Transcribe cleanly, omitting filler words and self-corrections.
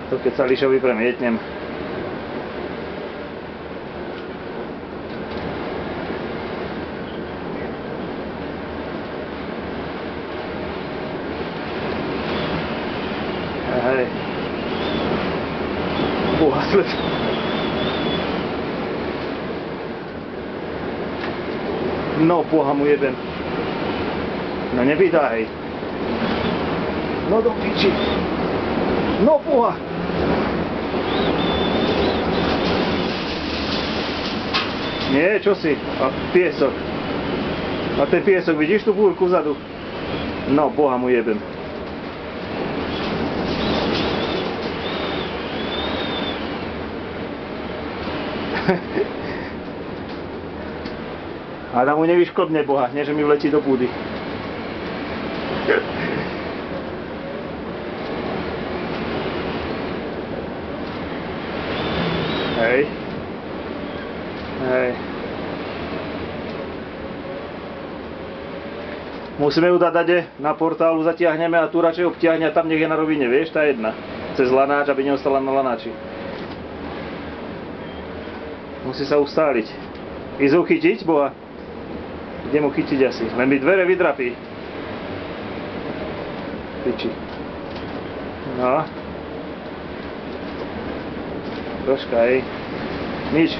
To keď sa Lišovi premietnem. Hej. Boha sled. No, boha mu jeden. No nevydaj. No do piči. No boha. Nie, čo si? A piesok. A ten piesok, vidíš tú búrku vzadu? No, boha mu jebem. Adam mu nevyškodne, boha, nie že mi vletí do púdy. Hej. Hej. Musíme ju dať dade na portálu, zatiahneme a tu radšej obtiahne a tam nech je na rovine, vieš, tá jedna. Cez lanáč, aby neostala na lanáči. Musí sa ustáliť. Ísť ho chytiť, boha? Idem ho chytiť asi, len mi dvere vydrapí. Piči. No. Troška, hej. Nič.